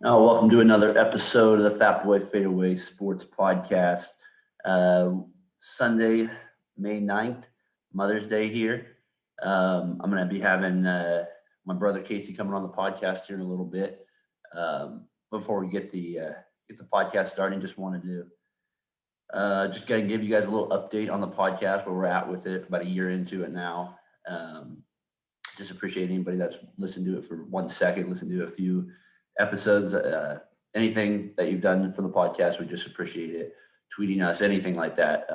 Welcome to another episode of the Fatboy FadeAway Sports Podcast. Uh, Sunday, May 9th, Mother's Day here. I'm going to be having my brother Casey coming on the podcast here in a little bit. Before we get the podcast starting, just wanted to just going to give you guys a little update on the podcast, where we're at with it, about a year into it now. Just appreciate anybody that's listened to it for 1 second, listened to a few episodes, anything that you've done for the podcast, we just appreciate it. Tweeting us, anything like that.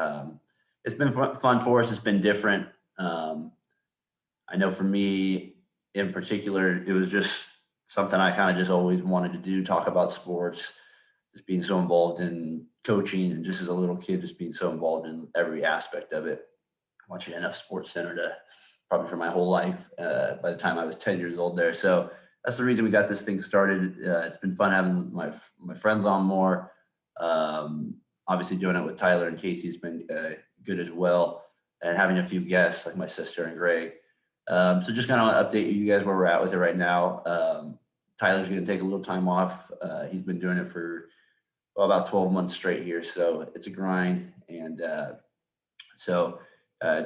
It's been fun for us. It's been different. I know for me in particular, it was just something I kind of just always wanted to do, talk about sports, just being so involved in coaching, and just as a little kid, just being so involved in every aspect of it. Watching enough Sports Center to probably for my whole life by the time I was 10 years old there. So that's the reason we got this thing started. It's been fun having my friends on more. Obviously doing it with Tyler and Casey has been good as well. And having a few guests like my sister and Greg. So just kind of update you guys where we're at with it right now. Tyler's going to take a little time off. He's been doing it for about 12 months straight here. So it's a grind. And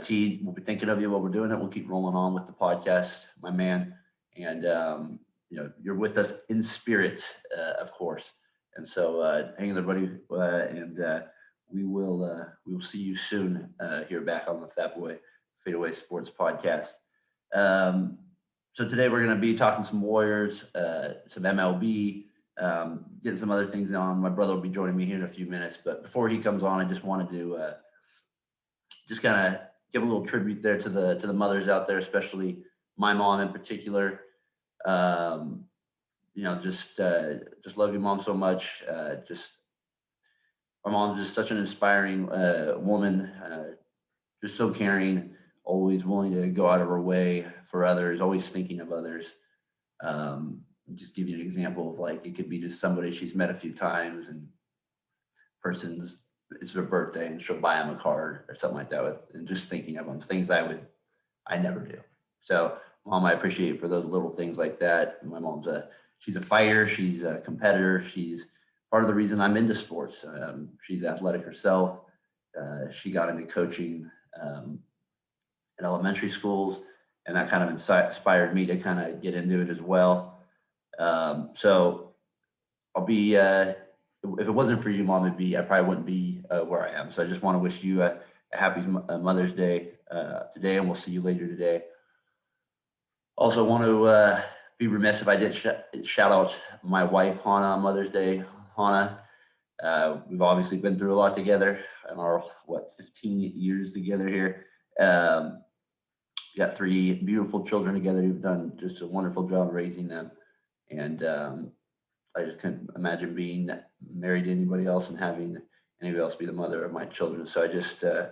T, we'll be thinking of you while we're doing it. We'll keep rolling on with the podcast, my man. And, you're with us in spirit, of course. And so hang in there, buddy. We will see you soon here back on the Fatboy FadeAway Sports Podcast. So today we're going to be talking some Warriors, some MLB, getting some other things on. My brother will be joining me here in a few minutes. But before he comes on, I just wanted to just kind of give a little tribute there to the mothers out there, especially my mom in particular. Just love your mom so much. My mom's just such an inspiring woman, just so caring, always willing to go out of her way for others, always thinking of others. Just give you an example of, like, it could be just somebody she's met a few times, and it's their birthday and she'll buy them a card or something like that, and just thinking of them, things I never do. So Mom, I appreciate for those little things like that. My mom's she's a fighter. She's a competitor. She's part of the reason I'm into sports. She's athletic herself. She got into coaching in elementary schools, and that kind of inspired me to kind of get into it as well. So I'll be, if it wasn't for you, Mom, I probably wouldn't be where I am. So I just want to wish you a happy Mother's Day today, and we'll see you later today. Also want to be remiss if I didn't shout out my wife, Hannah, on Mother's Day. Hannah, we've obviously been through a lot together in our, 15 years together here. We got 3 beautiful children together who've done just a wonderful job raising them. And I just couldn't imagine being married to anybody else and having anybody else be the mother of my children. So I just I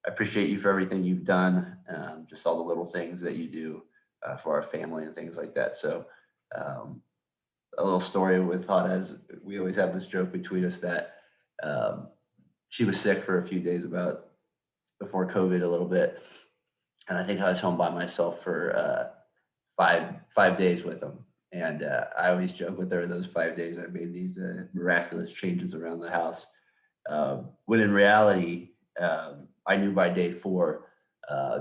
appreciate you for everything you've done, just all the little things that you do for our family and things like that. So a little story with Hannah is, we always have this joke between us that she was sick for a few days before COVID a little bit. And I think I was home by myself for 5 days with them. And I always joke with her, those 5 days I made these miraculous changes around the house. When in reality, I knew by day 4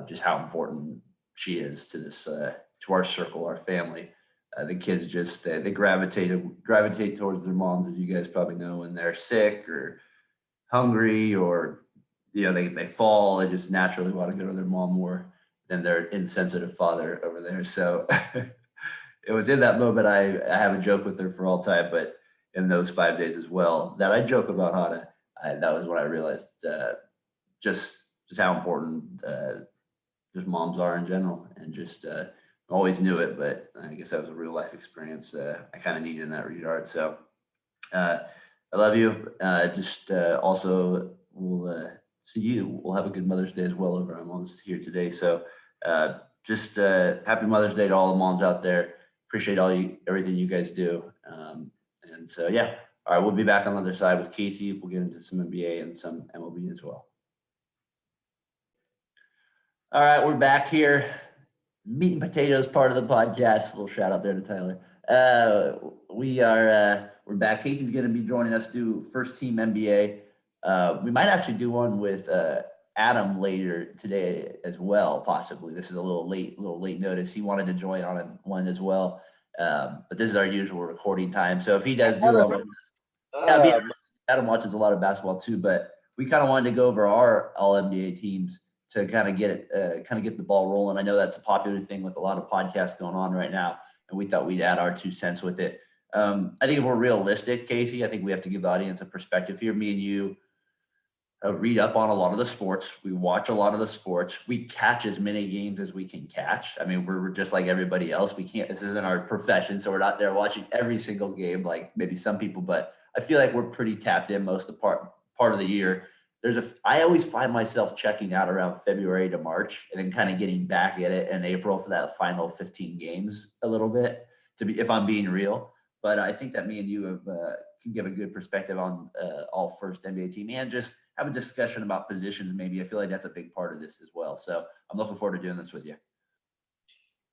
just how important she is to this, to our circle, our family. The kids just, they gravitate towards their moms, as you guys probably know, when they're sick or hungry, or, they fall. They just naturally want to go to their mom more than their insensitive father over there. So it was in that moment, I have a joke with her for all time, but in those 5 days as well, that I joke about Hannah, that was when I realized just how important just moms are in general, and just always knew it, but I guess that was a real life experience I kind of needed in that regard. So I love you. Also, we'll see you. We'll have a good Mother's Day as well over our moms here today. So happy Mother's Day to all the moms out there. Appreciate everything you guys do. And so, yeah. All right, we'll be back on the other side with Casey. We'll get into some NBA and some MLB as well. All right, we're back here. Meat and potatoes part of the podcast. A little shout out there to Tyler. We're back. Casey's going to be joining us to do first team NBA. We might actually do one with Adam later today as well, possibly. This is a little late notice. He wanted to join on one as well. But this is our usual recording time. So if he does do it, Adam watches a lot of basketball too, but we kind of wanted to go over our all NBA teams to kind of get the ball rolling. I know that's a popular thing with a lot of podcasts going on right now, and we thought we'd add our 2 cents with it. I think if we're realistic, Casey, I think we have to give the audience a perspective here. Me and you read up on a lot of the sports. We watch a lot of the sports. We catch as many games as we can catch. I mean, we're just like everybody else. This isn't our profession, so we're not there watching every single game like maybe some people, but I feel like we're pretty tapped in most of the part of the year. I always find myself checking out around February to March and then kind of getting back at it in April for that final 15 games a little bit, if I'm being real. But I think that me and you can give a good perspective on all first NBA team and just have a discussion about positions. Maybe I feel like that's a big part of this as well. So I'm looking forward to doing this with you.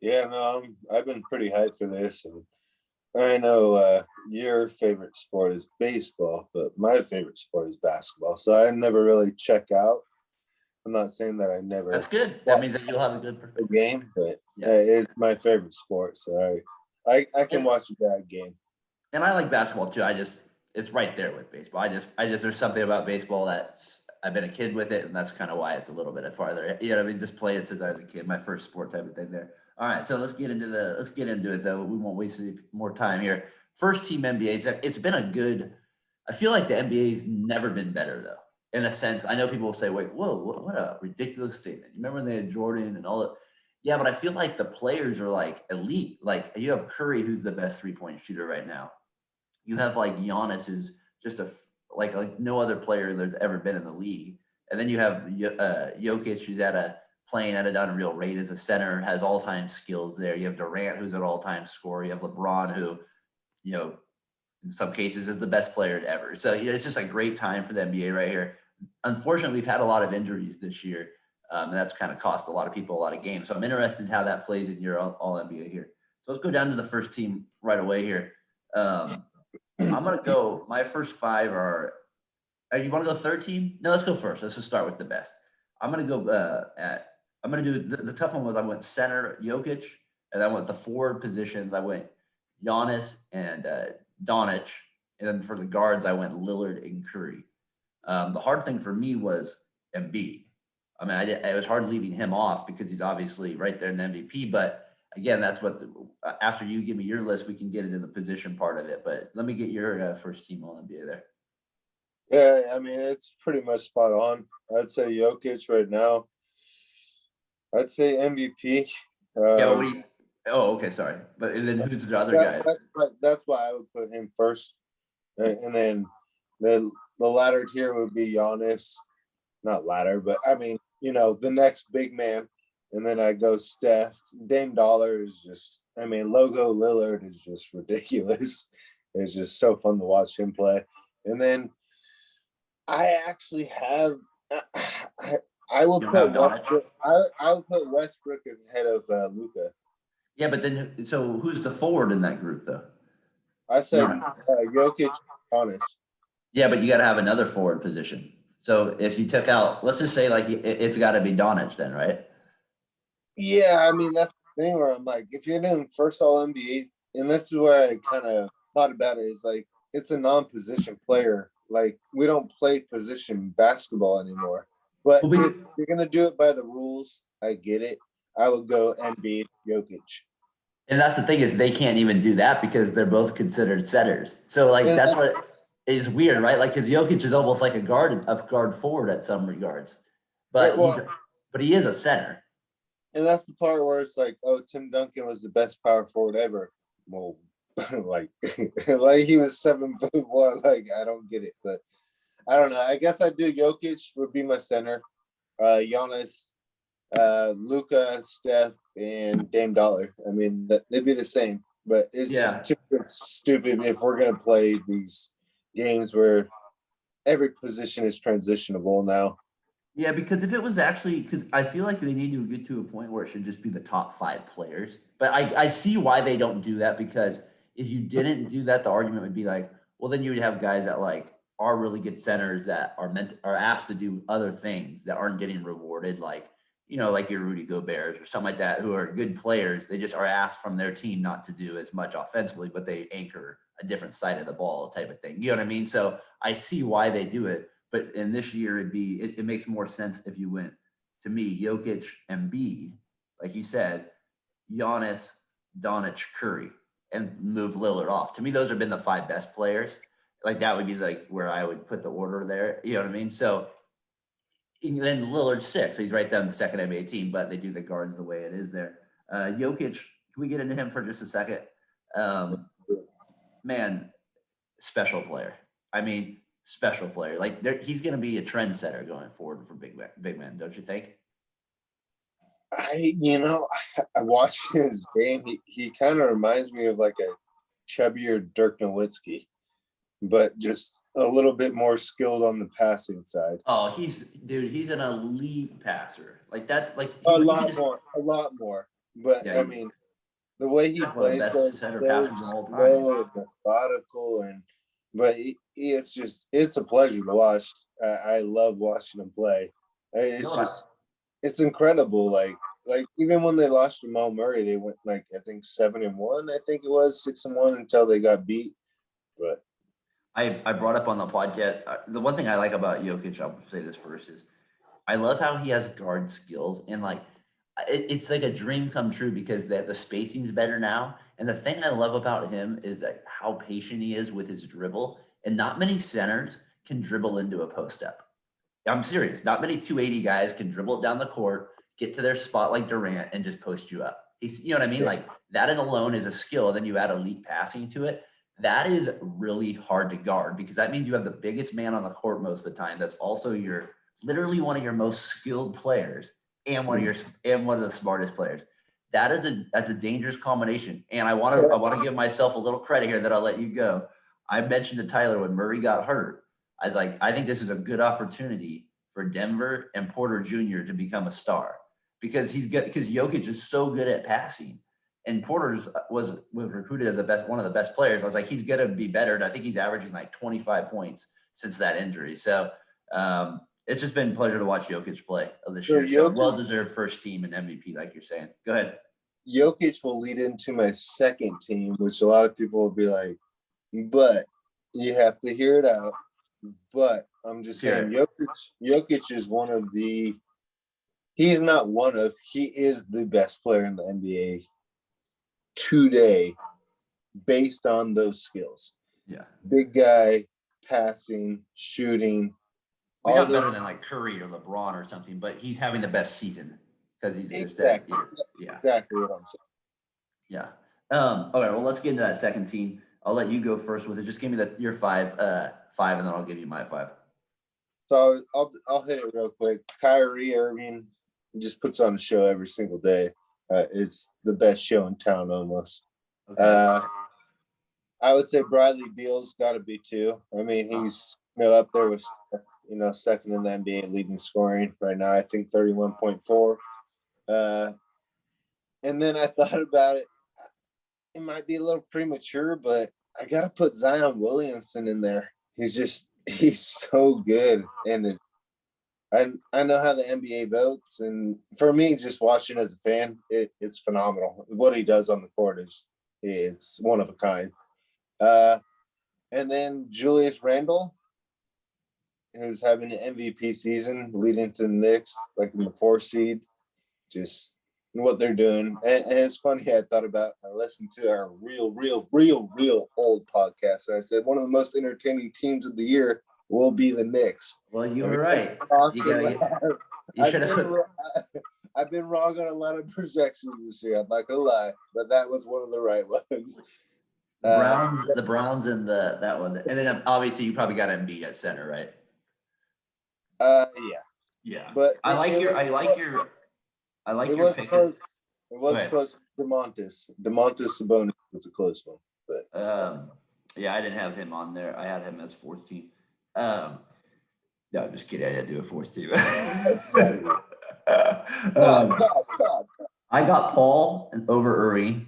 Yeah, no, I've been pretty hyped for this, and I know your favorite sport is baseball, but my favorite sport is basketball. So I never really check out. I'm not saying that I never. That's good. That means that you'll have a good game, but it's my favorite sport. So I can watch a bad game. And I like basketball too. It's right there with baseball. I just there's something about baseball I've been a kid with it, and that's kind of why it's a little bit farther. You know what I mean? Just play it since I was a kid. My first sport type of thing there. All right, so let's get into it though. We won't waste any more time here. First team NBA. It's been a good. I feel like the NBA's never been better though. In a sense, I know people will say, "Wait, whoa, what a ridiculous statement." You remember when they had Jordan and all that? Yeah, but I feel like the players are like elite. Like you have Curry, who's the best 3-point shooter right now. You have like Giannis, who's just like no other player there's ever been in the league. And then you have Jokic, who's playing at an unreal rate as a center, has all-time skills there. You have Durant, who's an all-time scorer. You have LeBron, who, in some cases is the best player ever. So it's just a great time for the NBA right here. Unfortunately, we've had a lot of injuries this year, and that's kind of cost a lot of people a lot of games. So I'm interested in how that plays in your all NBA here. So let's go down to the first team right away here. I'm going to go, my first 5 are, you want to go third team? No, let's go first. Let's just start with the best. I'm going to go I'm going to do, the tough one was I went center Jokic, and I went the forward positions. I went Giannis and Doncic, and then for the guards, I went Lillard and Curry. The hard thing for me was Embiid. I mean, it was hard leaving him off because he's obviously right there in the MVP, but again, that's after you give me your list, we can get into the position part of it. But let me get your first team all NBA there. Yeah, I mean, it's pretty much spot on. I'd say Jokic right now. I'd say MVP. Okay, sorry. But and then who's the other guy? That's why I would put him first. And then the latter tier would be Giannis. Not ladder, but I mean, the next big man. And then I go Steph. Dame Dollar is just, I mean, Logo Lillard is just ridiculous. It's just so fun to watch him play. And then I actually have, I will put Westbrook ahead of Luka. Yeah, but then, so who's the forward in that group, though? I said Jokic, honest. Yeah, but you got to have another forward position. So if you took out, let's just say like it's got to be Doncic then, right? Yeah, I mean, that's the thing where I'm like, if you're doing first all NBA, and this is where I kind of thought about it, is like, it's a non-position player. Like, we don't play position basketball anymore. But if you're going to do it by the rules, I get it. I would go Embiid, Jokic. And that's the thing is they can't even do that because they're both considered setters. So, like, that's what is weird, right? Like, because Jokic is almost like a guard forward at some regards. But he is a center. And that's the part where it's like, oh, Tim Duncan was the best power forward ever. Well, like he was 7'1". Like, I don't get it, but I don't know. I guess I'd do Jokic would be my center. Giannis, Luka, Steph, and Dame Dollar. I mean, they'd be the same, but it's just too stupid if we're gonna play these games where every position is transitionable now. Yeah, because if it was actually, because I feel like they need to get to a point where it should just be the top 5 players. But I see why they don't do that because if you didn't do that, the argument would be like, well, then you would have guys that like are really good centers that are asked to do other things that aren't getting rewarded, like like your Rudy Gobert's or something like that, who are good players. They just are asked from their team not to do as much offensively, but they anchor a different side of the ball type of thing. You know what I mean? So I see why they do it, but in this year it makes more sense if you went to me, Jokic, Embiid, like you said, Giannis, Doncic, Curry, and move Lillard off. To me, those have been the 5 best players. Like that would be like where I would put the order there. You know what I mean? So and then Lillard's 6. He's right down the second NBA team, but they do the guards the way it is there. Jokic, can we get into him for just a second? Man, special player. I mean, special player. Like he's going to be a trendsetter going forward for big men, don't you think? I watched his game. He kind of reminds me of like a chubbier Dirk Nowitzki, but just a little bit more skilled on the passing side. Oh, he's an elite passer. Like that's like a lot more. But yeah, I mean, the way he plays, best center passers of all time. Slow and methodical, but it's a pleasure to watch. I love watching him play. It's incredible. Like even when they lost to Jamal Murray, they went like I think 7-1. I think it was 6-1 until they got beat. But I brought up on the podcast, the one thing I like about Jokic, I'll say this first, is I love how he has guard skills, and like it's like a dream come true because the spacing's better now. And the thing I love about him is that how patient he is with his dribble, and not many centers can dribble into a post up. I'm serious. Not many 280 guys can dribble it down the court, get to their spot like Durant, and just post you up. You know what I mean? Like that in alone is a skill. And then you add elite passing to it. That is really hard to guard because that means you have the biggest man on the court most of the time. That's also literally one of your most skilled players and one of the smartest players. That's a dangerous combination. And I want to give myself a little credit here that I'll let you go. I mentioned to Tyler when Murray got hurt, I was like, I think this is a good opportunity for Denver and Porter Jr. to become a star because Jokic is so good at passing. And Porter was recruited as one of the best players. I was like, he's going to be better. And I think he's averaging like 25 points since that injury. So it's just been a pleasure to watch Jokic play this year. So well-deserved first team and MVP, like you're saying. Go ahead. Jokic will lead into my second team, which a lot of people will be like, but you have to hear it out. But I'm just saying, Jokic is he is the best player in the NBA today based on those skills. Yeah. Big guy, passing, shooting. Well, not better than like Curry or LeBron or something, but he's having the best season because he's exactly what I'm saying. Yeah. Okay, well, let's get into that second team. I'll let you go first with it. Just give me your five, and then I'll give you my 5. So I'll hit it real quick. Kyrie Irving just puts on a show every single day. It's the best show in town almost. Okay. I would say Bradley Beal's got to be 2. I mean, he's up there with second in the NBA leading scoring right now. I think 31.4. And then I thought about it. It might be a little premature, but I got to put Zion Williamson in there. He's so good. And I know how the NBA votes. And for me, just watching as a fan, it's phenomenal. What he does on the court it's one of a kind. And then Julius Randle, who's having an MVP season, leading to the Knicks, like in the 4 seed. Just what they're doing. And it's funny, I listened to our real old podcast, and I said one of the most entertaining teams of the year will be the Knicks. Well, you were right. I've been wrong on a lot of projections this year. I'm not gonna lie, but that was one of the right ones. The Browns, and that one, and then obviously you probably got Embiid at center, right? Yeah. But I like your pick. Close. It was close. Demontis Sabonis was a close one, but I didn't have him on there. I had him as 4th team. No, I'm just kidding. I didn't do a 4th team. I got Paul over Irving,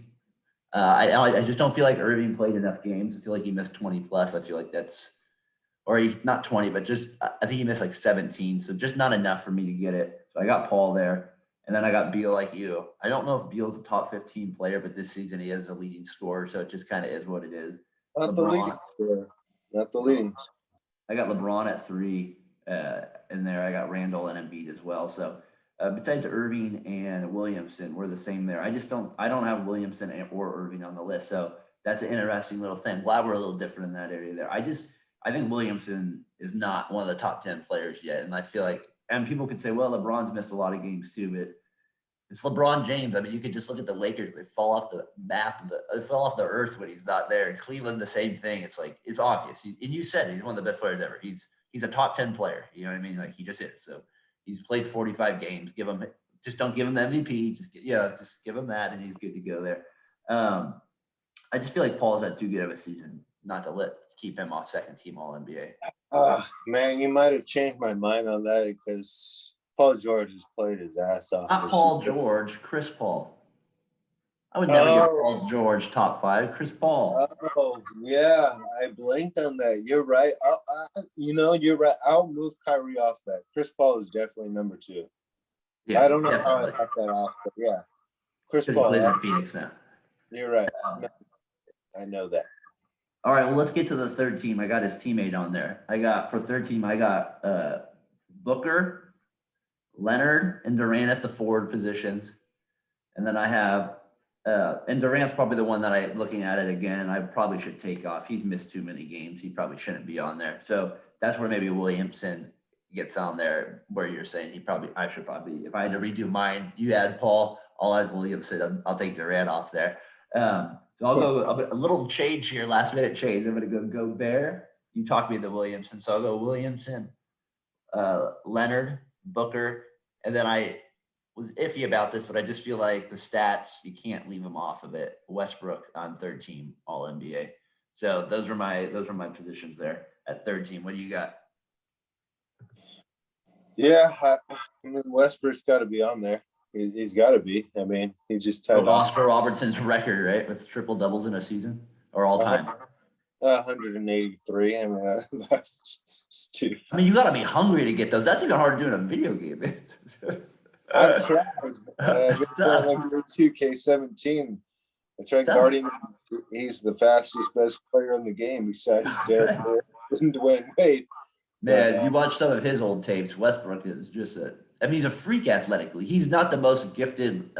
I just don't feel like Irving played enough games. I feel like he missed 20 plus. I feel like or he not 20, but I think he missed like 17. So just not enough for me to get it. So I got Paul there. And then I got Beal like you. I don't know if Beal's a top 15 player, but this season he is a leading scorer. So it just kind of is what it is. Not the leading scorer. Not the leading. I got LeBron at 3 in there. I got Randall and Embiid as well. So besides Irving and Williamson, we're the same there. I don't have Williamson or Irving on the list. So that's an interesting little thing. Glad we're a little different in that area there. I think Williamson is not one of the top 10 players yet. And I feel like, and people could say, well, LeBron's missed a lot of games too, but it's LeBron James. I mean, you could just look at the Lakers. They fall off the map. They fall off the earth when he's not there. And Cleveland, the same thing. It's like, it's obvious. And you said he's one of the best players ever. He's a top 10 player. You know what I mean? Like, he just is. So he's played 45 games. Just don't give him the MVP. Just give him that, and he's good to go there. I just feel like Paul's had too good of a season not to keep him off second team All NBA. Man, you might have changed my mind on that because Paul George has played his ass off. Not Paul George, Chris Paul. I would never give Paul George top 5. Chris Paul. Oh, yeah. I blanked on that. You're right. You're right. I'll move Kyrie off that. Chris Paul is definitely number 2. Yeah, I don't know how I got that off, but yeah. Chris Paul. He plays in Phoenix now. You're right. I know that. All right, well, let's get to the third team. I got his teammate on there. For third team, I got Booker, Leonard, and Durant at the forward positions. And then I have and Durant's probably the one that looking at it again, I probably should take off. He's missed too many games. He probably shouldn't be on there. So that's where maybe Williamson gets on there, where you're saying I should probably, if I had to redo mine, you had Paul, I'll add Williamson. I'll take Durant off there. So I'll go a little change here, last minute change. I'm going to go Bear. You talked me into Williamson. So I'll go Williamson, Leonard, Booker. And then I was iffy about this, but I just feel like the stats, you can't leave them off of it. Westbrook on third team All NBA. So those are my positions there at third team. What do you got? Yeah, I mean, Westbrook's got to be on there. He's got to be. I mean, he just tied Oscar Robertson's record, right, with triple doubles in a season or all time. 183. I mean, that's stupid. I mean, you got to be hungry to get those. That's even hard to do in a video game. I've tried. I've been playing 2K17. I tried guarding. He's the fastest, best player in the game besides Daren and Dwayne Wade. Man, you watch some of his old tapes. Westbrook is just he's a freak athletically. He's not the most gifted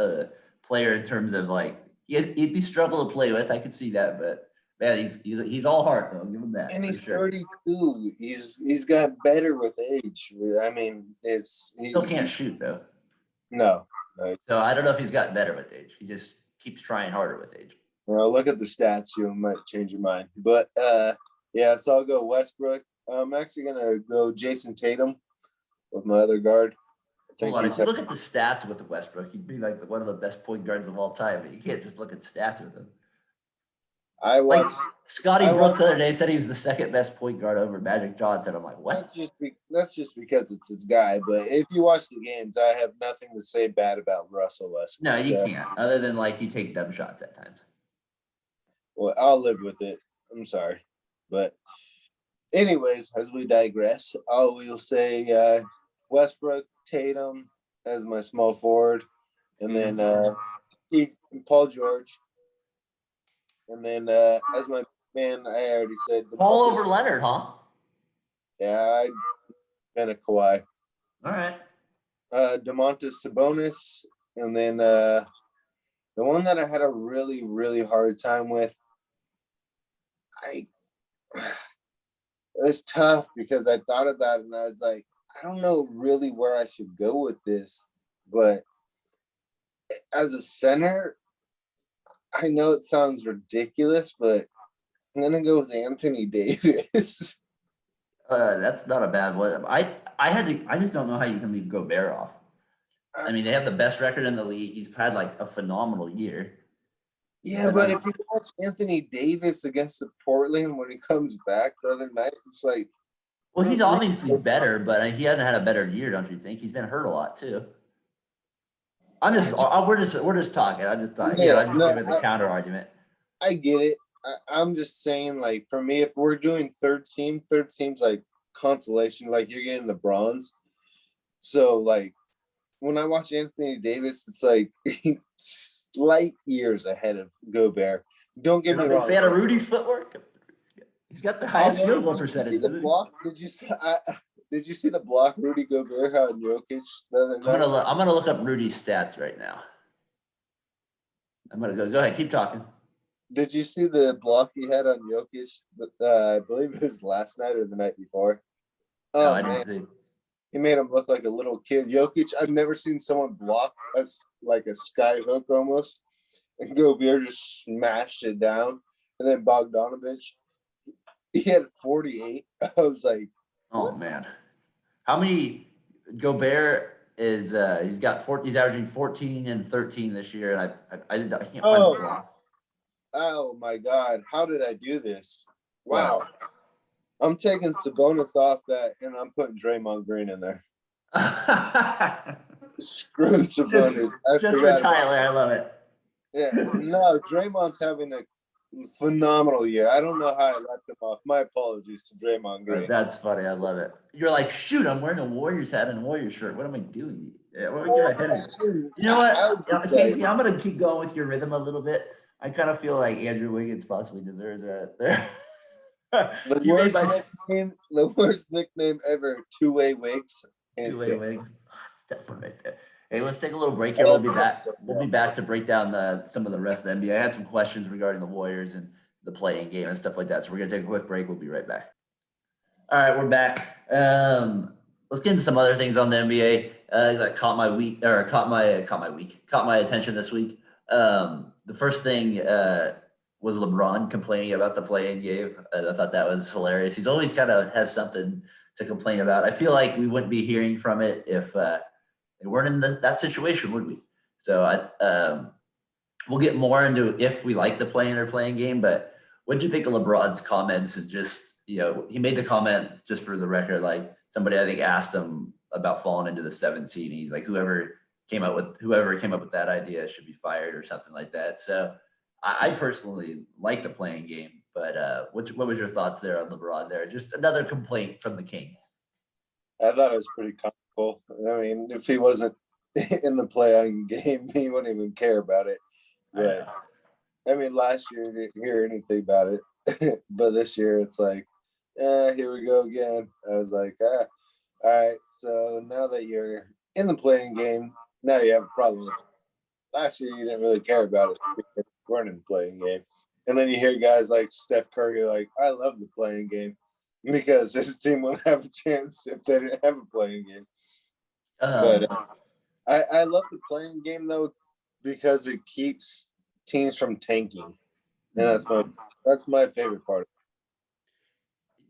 player in terms of like he'd be struggle to play with. I could see that, but man, he's all heart though. Give him that. And he's 32. He's got better with age. I mean, he still can't shoot though. No. So I don't know if he's gotten better with age. He just keeps trying harder with age. Well, look at the stats. You might change your mind, but yeah. So I'll go Westbrook. I'm actually gonna go Jason Tatum with my other guard. If you look at the stats with Westbrook, he'd be like one of the best point guards of all time. But you can't just look at stats with him. Scotty Brooks the other day said he was the second best point guard over Magic Johnson. I'm like, what? That's just because it's his guy. But if you watch the games, I have nothing to say bad about Russell Westbrook. No, you can't. Other than like you take dumb shots at times. Well, I'll live with it. I'm sorry, but anyways, as we digress, we'll say Westbrook, Tatum as my small forward, and then Paul George. And then as my man, I already said Paul over Leonard, huh? Yeah, I'd been a Kawhi. All right. DeMontis Sabonis, and then the one that I had a really, really hard time with. It's tough because I thought about it and I was like, I don't know really where I should go with this, but as a center, I know it sounds ridiculous, but I'm gonna go with Anthony Davis. That's not a bad one. I just don't know how you can leave Gobert off. I mean, they have the best record in the league. He's had like a phenomenal year. Yeah, but if you watch Anthony Davis against the Portland when he comes back the other night, it's like, well, he's obviously better, but he hasn't had a better year, don't you think? He's been hurt a lot too. We're just talking. I'm just giving the counter argument. I get it. I'm just saying, like, for me, if we're doing third team's like consolation, like you're getting the bronze. So, like, when I watch Anthony Davis, it's like he's light years ahead of Gobert. Don't get You're me not a big wrong. fan of Rudy's footwork? He's got the highest field goal Did you see percentage, the doesn't he? block? Did you see the block Rudy Gobert had on Jokic the other night? I'm gonna look up Rudy's stats right now. I'm gonna go ahead, keep talking. Did you see the block he had on Jokic? I believe it was last night or the night before. No, Oh I man, didn't think. he made him look like a little kid. Jokic, I've never seen someone block as like a sky hook almost. And Gobert just smashed it down. And then Bogdanovich, he had 48. I was like, Oh what? man. How many Gobert is he's averaging 14 and 13 this year, and I can't find the Oh, block. oh my God. How did I do this? What? Wow. I'm taking Sabonis off that and I'm putting Draymond Green in there. Screw Sabonis. I just for forgot about Tyler, I love it. Yeah, no, Draymond's having a phenomenal year. I don't know how I left him off. My apologies to Draymond Green. That's funny. I love it. You're like, shoot, I'm wearing a Warriors hat and a Warriors shirt. What am I doing? Yeah, you're ahead of me. You know I what, would just Casey? say I'm gonna keep going with your rhythm a little bit. I kind of feel like Andrew Wiggins possibly deserves that there. You made my the worst nickname ever, two-way wigs. two-way wings. It's definitely right there. Hey, let's take a little break I here. We'll love be back. it. We'll be back to break down some of the rest of the NBA. I had some questions regarding the Warriors and the playing game and stuff like that. So we're gonna take a quick break. We'll be right back. All right, we're back. Let's get into some other things on the NBA that caught my attention this week. The first thing was LeBron complaining about the Playin Game, and I thought that was hilarious. He's always kind of has something to complain about. I feel like we wouldn't be hearing from it if they weren't in that situation, would we? So we'll get more into if we like the Playin or Playing Game, but what do you think of LeBron's comments and just, he made the comment just for the record, like somebody I think asked him about falling into the 7th seed. And he's like, whoever came up with that idea should be fired or something like that. So I personally like the Playing Game, but what was your thoughts there on LeBron there? Just another complaint from the king. I thought it was pretty comical. I mean, if he wasn't in the Playing Game, he wouldn't even care about it. But I mean, last year I didn't hear anything about it, but this year it's like, here we go again. I was like, all right. So now that you're in the Playing Game, now you have a problem. Last year you didn't really care about it because you weren't in the Playing Game, and then you hear guys like Steph Curry like, I love the Playing Game because his team wouldn't have a chance if they didn't have a Playing Game. But I love the Playing Game though because it keeps teams from tanking, and that's my favorite part.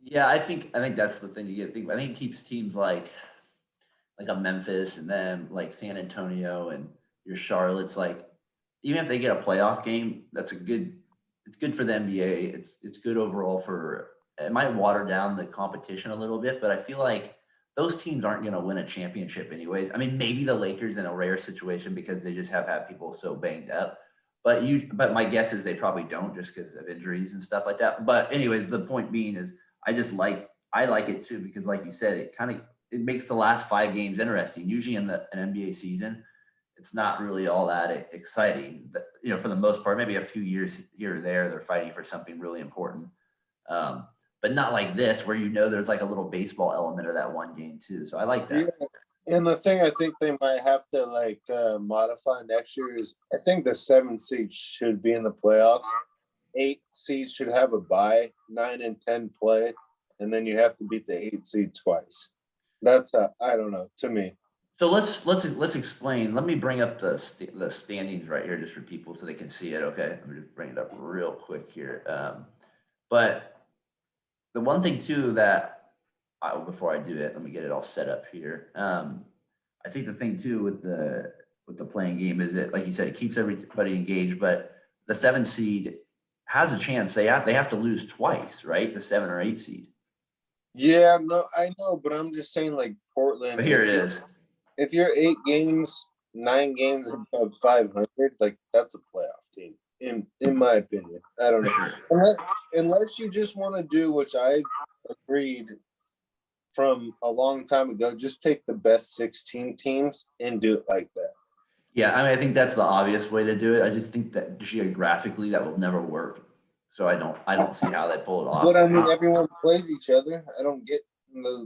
Yeah, I think that's the thing you get to think. I think it keeps teams like a Memphis and then like San Antonio and your Charlotte's, like, even if they get a playoff game, it's good for the NBA. It's good overall for it might water down the competition a little bit, but I feel like those teams aren't going to win a championship anyways. I mean, maybe the Lakers in a rare situation because they just have had people so banged up. But my guess is they probably don't just because of injuries and stuff like that. But anyways, the point being is I like it too because like you said, it makes the last 5 games interesting. Usually in an NBA season, it's not really all that exciting. For the most part, maybe a few years here or there, they're fighting for something really important. But not like this, where there's like a little baseball element of that one game too. So I like that. Yeah. And the thing I think they might have to modify next year is I think the 7 seed should be in the playoffs. 8 seeds should have a bye. 9 and 10 play, and then you have to beat the 8 seed twice. That's I don't know, to me. So let's explain. Let me bring up the standings right here just for people so they can see it. Okay, let me just bring it up real quick here. But the one thing too that before I do it, let me get it all set up here. I think the thing too with the Playing Game is that, like you said, it keeps everybody engaged. But the 7 seed has a chance. They have to lose twice, right? The 7 or 8 seed. Yeah, no, I know, but I'm just saying, like Portland. But here it is. If you're 8 games, 9 games above 500, like that's a playoff team. in my opinion. I don't know. Sure. Unless you just want to do, which I agreed from a long time ago, just take the best 16 teams and do it like that. Yeah, I mean, I think that's the obvious way to do it. I just think that geographically that will never work. So I don't see how they pull it But off. I mean, everyone plays each other. I don't get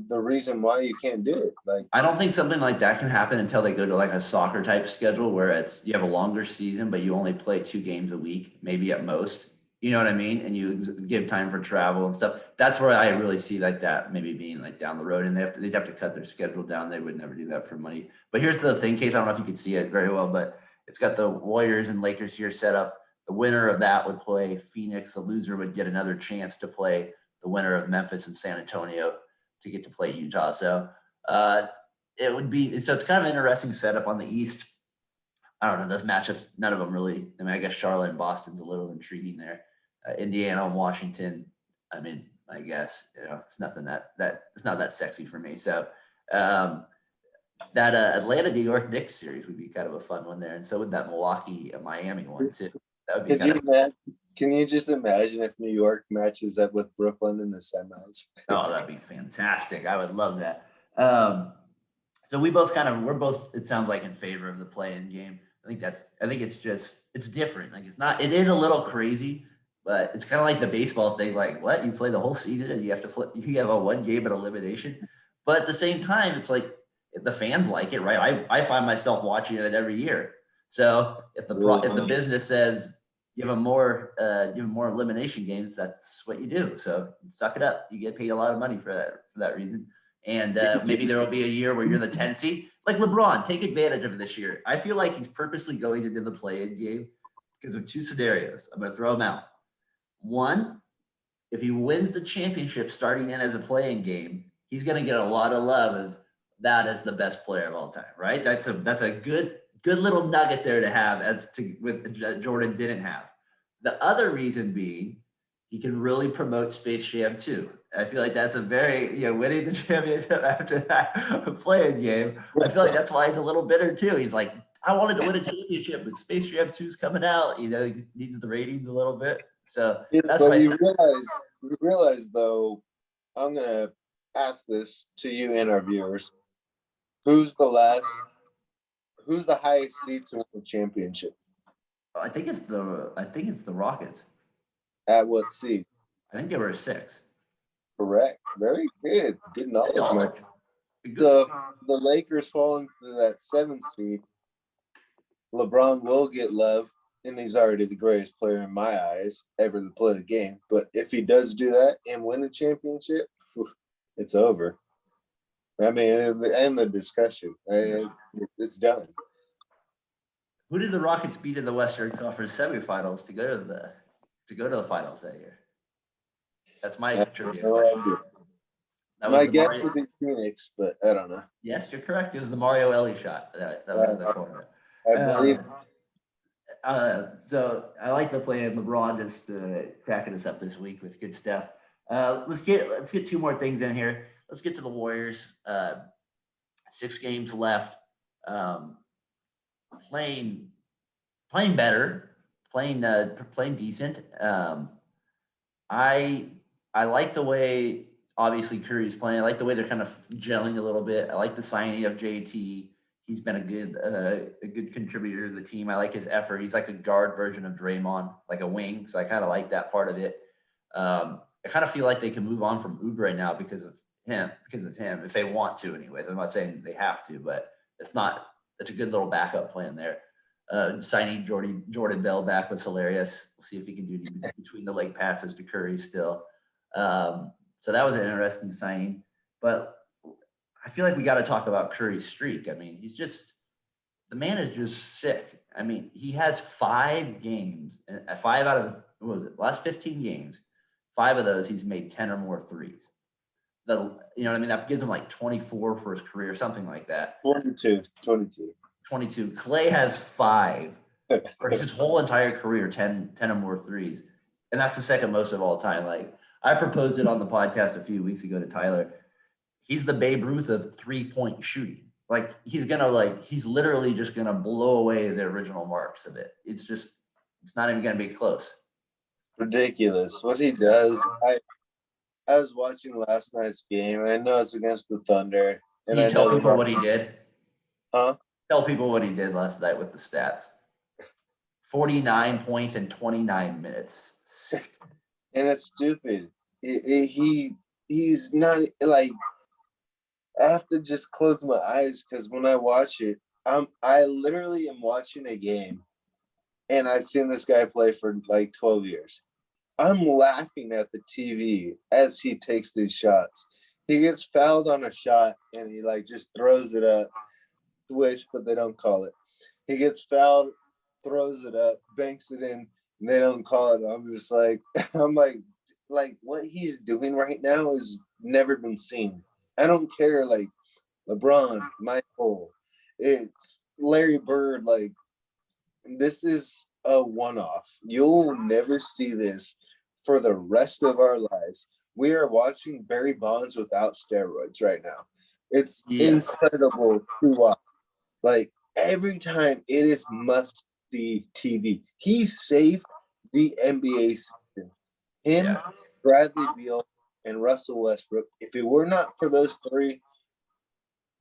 the reason why you can't do it. Like, I don't think something like that can happen until they go to like a soccer type schedule where it's you have a longer season, but you only play 2 games a week, maybe at most. You know what I mean? And you give time for travel and stuff. That's where I really see like that maybe being like down the road, and they'd have to cut their schedule down. They would never do that for money. But here's the thing, Case. I don't know if you could see it very well, but it's got the Warriors and Lakers here set up. The winner of that would play Phoenix. The loser would get another chance to play the winner of Memphis and San Antonio to get to play Utah. So uh, it would be so it's kind of an interesting setup on the East. I don't know those matchups. None of them really. I mean, I guess Charlotte and Boston's a little intriguing there. Indiana and Washington. I mean, I guess it's nothing that it's not that sexy for me. So um, that Atlanta New York Knicks series would be kind of a fun one there, and so would that Milwaukee and Miami one too. That would be could you imagine? Can you just imagine if New York matches up with Brooklyn in the semis? Oh, that'd be fantastic. I would love that. So we're both, it sounds like, in favor of the play-in game. I think it's different. Like it is a little crazy, but it's kind of like the baseball thing. Like what? You play the whole season and you have a 1 game at elimination. But at the same time, it's like the fans like it, right? I find myself watching it every year. So if the business says give them more elimination games, that's what you do. So suck it up. You get paid a lot of money for that reason. And maybe there will be a year where you're the 10 seed. Like LeBron, take advantage of it this year. I feel like he's purposely going into the play-in game because of 2 scenarios. I'm going to throw them out. One, if he wins the championship starting in as a play-in game, he's going to get a lot of love of that as the best player of all time, right? That's a good little nugget there to have with Jordan didn't have. The other reason being he can really promote Space Jam 2. I feel like that's a very, winning the championship after that play-in game. I feel like that's why he's a little bitter too. He's like, I wanted to win a championship, but Space Jam 2 is coming out. He needs the ratings a little bit. So that's but why you realize though, I'm gonna ask this to you and our viewers. Who's the highest seed to win the championship? I think it's the Rockets. At what seed? I think they were a 6. Correct. Very good. Good knowledge, Mike. The Lakers falling to that 7th seed. LeBron will get love, and he's already the greatest player in my eyes ever to play the game. But if he does do that and win a championship, it's over. I mean, and the discussion, it's done. Who did the Rockets beat in the Western Conference semifinals to go to the finals that year? That's my trivia question. My guess would be Phoenix, but I don't know. Yes, you're correct. It was the Mario Ellie shot that was in the corner. I believe. So I like to play in LeBron just cracking us up this week with good stuff. Let's get 2 more things in here. Let's get to the Warriors. 6 games left. Playing better, playing decent. I like the way obviously Curry's playing. I like the way they're kind of gelling a little bit. I like the signing of JT. He's been a good contributor to the team. I like his effort. He's like a guard version of Draymond, like a wing. So I kind of like that part of it. I kind of feel like they can move on from Oubre now because of him, if they want to anyways. I'm not saying they have to, but it's a good little backup plan there. Signing Jordan Bell back was hilarious. We'll see if he can do between the leg passes to Curry still. So that was an interesting signing. But I feel like we got to talk about Curry's streak. I mean, the man is just sick. I mean, he has 5 games, 5 out of last 15 games. 5 of those he's made 10 or more threes. You know what I mean? That gives him like 24 for his career, something like that. 22. Clay has 5 for his whole entire career, 10 or more threes. And that's the second most of all time. Like I proposed it on the podcast a few weeks ago to Tyler. He's the Babe Ruth of 3-point shooting. Like he's literally just gonna blow away the original marks of it. It's just It's not even going to be close. Ridiculous what he does. I was watching last night's game, and I know it's against the Thunder. And Can you I tell know people what he did? huh? Tell people what he did last night with the stats. 49 points in 29 minutes. Sick. And it's stupid. He's not like. I have to just close my eyes because when I watch it, I literally am watching a game, and I've seen this guy play for like 12 years. I'm laughing at the TV as he takes these shots. He gets fouled on a shot, and he like just throws it up. Swish, but they don't call it. He gets fouled, throws it up, banks it in, and they don't call it. I'm just like, I'm like what he's doing right now has never been seen. I don't care, like LeBron, Michael, it's Larry Bird. Like this is a one-off. You'll never see this for the rest of our lives. We are watching Barry Bonds without steroids right now. It's incredible to watch. Like every time it is must see TV. He saved the NBA season. Him, Bradley Beal, and Russell Westbrook. If it were not for those three,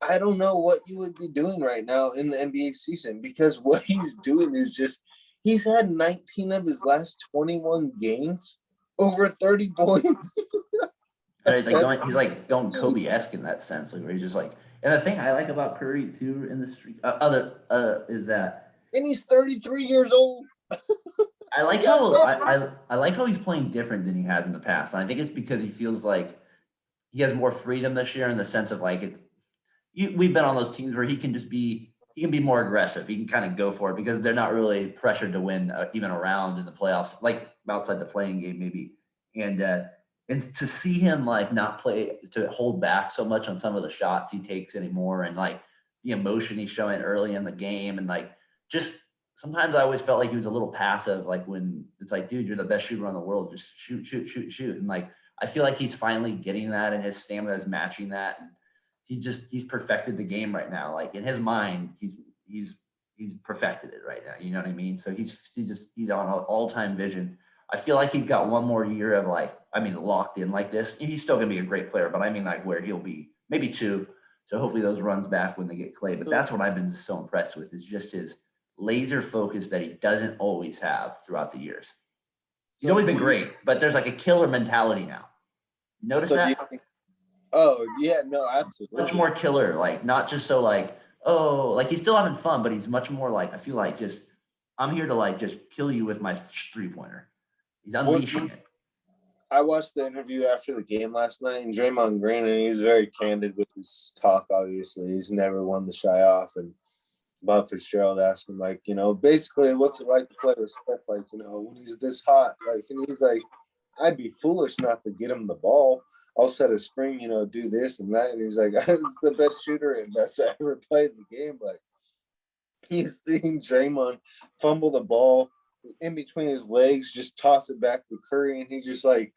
I don't know what you would be doing right now in the NBA season, because what he's doing is just he's had 19 of his last 21 games over 30 points. He's like going Kobe-esque in that sense, like where he's just like. And the thing I like about Curry too in the street, is that, and he's 33 years old. I like how I like how he's playing different than he has in the past, and I think it's because he feels like he has more freedom this year in the sense of like we've been on those teams where he can be more aggressive. He can kind of go for it because they're not really pressured to win even a round in the playoffs, like outside the playing game maybe, and to see him like not play, to hold back so much on some of the shots he takes anymore, and like the emotion he's showing early in the game, and like just sometimes I always felt like he was a little passive, like when it's like, dude, you're the best shooter in the world, just shoot, shoot, shoot, shoot. And like I feel like he's finally getting that, and his stamina is matching that. And he's perfected the game right now. Like in his mind, he's perfected it right now. You know what I mean? So he's on all-time vision. I feel like he's got one more year of locked in like this. He's still gonna be a great player, but I mean like where he'll be maybe two. So hopefully those runs back when they get Clay. But that's what I've been so impressed with, is just his laser focus that he doesn't always have throughout the years. He's always been great, but there's like a killer mentality now. You notice that? Oh yeah, no, absolutely. Much more killer, like not just so like, oh, like he's still having fun, but he's much more like, I feel like just I'm here to like just kill you with my 3-pointer. He's unleashing it. I watched the interview after the game last night, and Draymond Green, and he's very candid with his talk. Obviously, he's never one to shy off. And Bob Fitzgerald asked him, like, basically, what's it like to play with Steph? Like, when he's this hot, like, and he's like, I'd be foolish not to get him the ball. I'll set a screen, do this and that. And he's like, it's the best shooter and best I ever played the game. Like, he's seeing Draymond fumble the ball in between his legs, just toss it back to Curry, and he's just like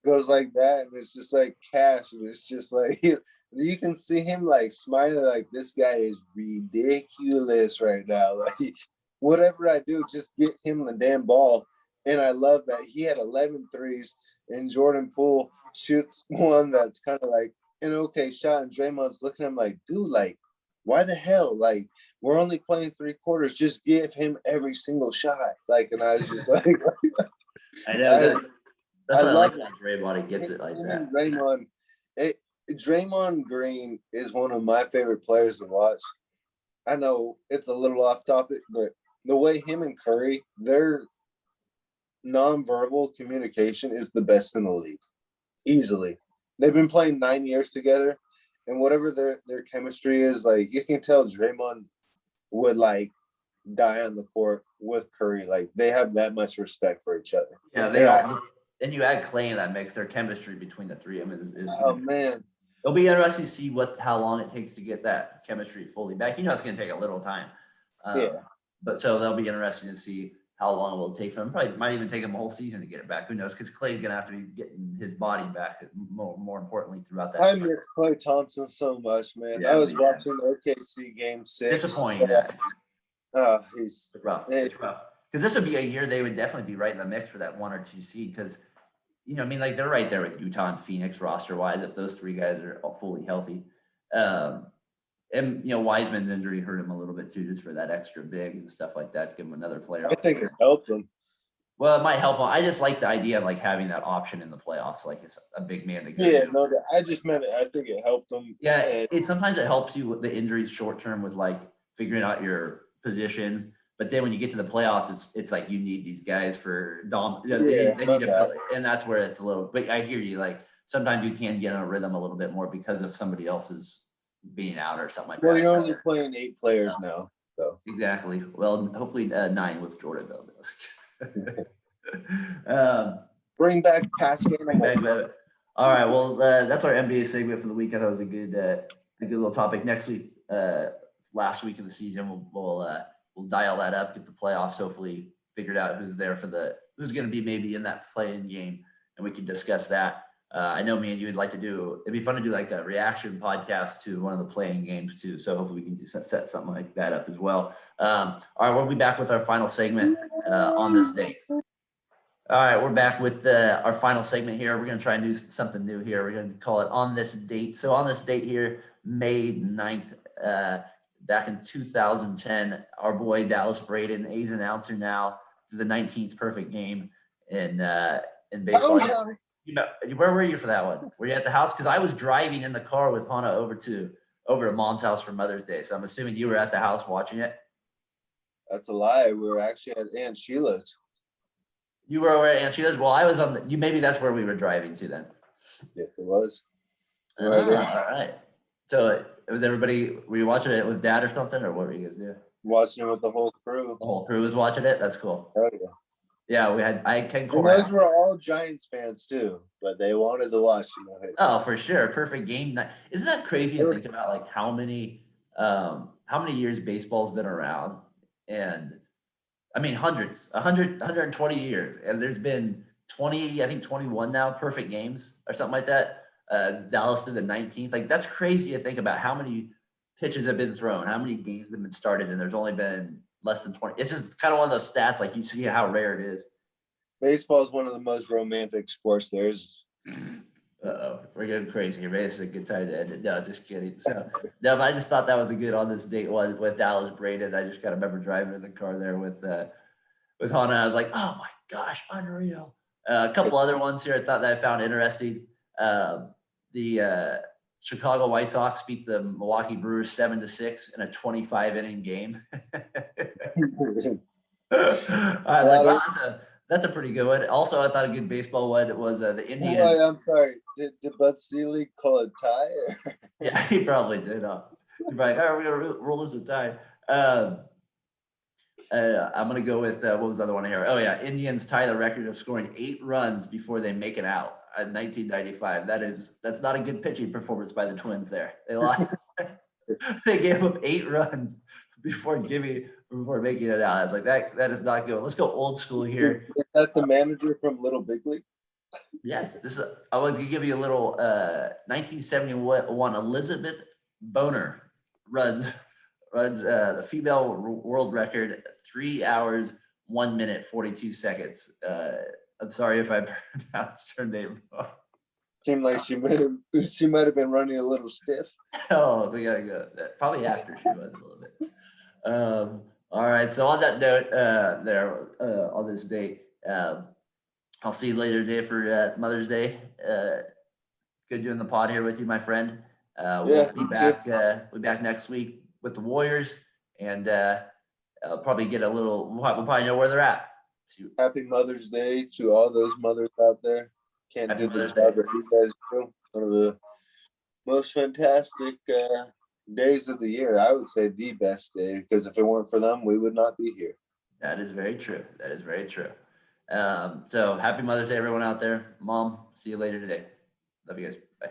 goes like that, and it's just like cash, and it's just like you can see him like smiling, like this guy is ridiculous right now. Like whatever I do, just get him the damn ball. And I love that he had 11 threes, and Jordan Poole shoots one that's kind of like an okay shot, and Draymond's looking at him like, dude, like, why the hell? Like, we're only playing 3 quarters. Just give him every single shot. Like, and I was just like, I know. That's what I like about Draymond. He gets it like that. Draymond Green is one of my favorite players to watch. I know it's a little off topic, but the way him and Curry, their nonverbal communication is the best in the league. Easily. They've been playing 9 years together. And whatever their chemistry is, like, you can tell Draymond would, like, die on the court with Curry. Like, they have that much respect for each other. Yeah, they are. And you add Clay in that mix, their chemistry between the three of them is oh, man. It'll be interesting to see how long it takes to get that chemistry fully back. It's going to take a little time. But so that'll be interesting to see how long it will take for him. Probably might even take him a whole season to get it back. Who knows? Because Clay's going to have to be getting his body back more importantly throughout that. I miss Klay Thompson so much, man. I was watching the OKC Game 6. Disappointing. He's rough. It's rough. because this would be a year they would definitely be right in the mix for that 1 or 2 seed. Because I mean, like they're right there with Utah and Phoenix roster wise if those 3 guys are all fully healthy. And Wiseman's injury hurt him a little bit too, just for that extra big and stuff like that. Give him another player. I think it helped him. Well, it might help him. I just like the idea of like having that option in the playoffs, like it's a big man to go. Yeah, no, I just meant it. I think it helped him. Yeah, sometimes it helps you with the injuries short term with like figuring out your positions. But then when you get to the playoffs, it's like you need these guys for they need to fill it, and that's where it's a little. But I hear you. Like sometimes you can get in a rhythm a little bit more because of somebody else's being out or something like that. Well, you're only playing 8 players now, so exactly. Well, hopefully 9 with Jordan though. Bring back Pascal. All right. Well, that's our NBA segment for the week. I thought it was a good little topic. Next week, last week of the season, we'll dial that up, get the playoffs, hopefully figured out who's there who's going to be maybe in that play-in game, and we can discuss that. I know me and you would like to it'd be fun to do like a reaction podcast to one of the play-in games too. So hopefully we can set something like that up as well. All right. We'll be back with our final segment on this date. All right, we're back with our final segment here. We're going to try and do something new here. We're going to call it On This Date. So on this date here, May 9th, back in 2010, our boy Dallas Braden, A's announcer now, to the 19th perfect game in baseball. Where were you for that one? Were you at the house? Because I was driving in the car with Hannah over to Mom's house for Mother's Day. So I'm assuming you were at the house watching it. That's a lie. We were actually at Aunt Sheila's. You were over at Aunt Sheila's? Well, I was on maybe that's where we were driving to then. Yes, it was. All right. So it was everybody, were you watching it with Dad or something, or what were you guys doing? Watching it with the whole crew. The whole crew was watching it? That's cool. Oh, yeah. Yeah, I had Ken And those were all Giants fans too, but they wanted to watch. Oh, for sure. Perfect game night. Isn't that crazy to think about like how many years baseball's been around? And I mean, 120 years. And there's been 20, I think 21 now, perfect games or something like that. Dallas to the 19th. Like, that's crazy to think about how many pitches have been thrown, how many games have been started, and there's only been less than 20. It's just kind of one of those stats, like you see how rare it is. Baseball is one of the most romantic sports there is. Uh-oh, we're getting crazy here. Maybe this is a good time to end it. No, just kidding. So, no, but I just thought that was a good on this date one with Dallas Braden. I just kind of remember driving in the car there with Hannah. I was like, oh my gosh, unreal. A couple other ones here I thought that I found interesting. The Chicago White Sox beat the Milwaukee Brewers 7-6 in a 25-inning game. I was like, wow, that's a pretty good one. Also, I thought a good baseball one was the Indians. Oh, I'm sorry. Did Bud Selig call it tie? Yeah, he probably did. He's like, all right, we're going to roll this with tie. I'm going to go with, what was the other one here? Oh, yeah, Indians tie the record of scoring 8 runs before they make it out in 1995. That's not a good pitching performance by the Twins there. They lost. They gave up 8 runs before making it out. I was like, that is not good. Let's go old school here. Is that the manager from Little Big League? Yes. I was going to give you a little 1971 Elizabeth Boner runs the female world record 3 hours, 1 minute, 42 seconds. I'm sorry if I pronounced her name wrong. Seemed like she might have been running a little stiff. Oh, we gotta go. Probably after she was a little bit. All right. So on that note, on this date, I'll see you later today for Mother's Day. Good doing the pod here with you, my friend. We'll be back. We'll be back next week with the Warriors, and I'll probably get we'll probably know where they're at. Happy Mother's Day to all those mothers out there. Can't do the job that you guys do. One of the most fantastic days of the year. I would say the best day, because if it weren't for them, we would not be here. That is very true. So happy Mother's Day, everyone out there. Mom, see you later today. Love you guys. Bye.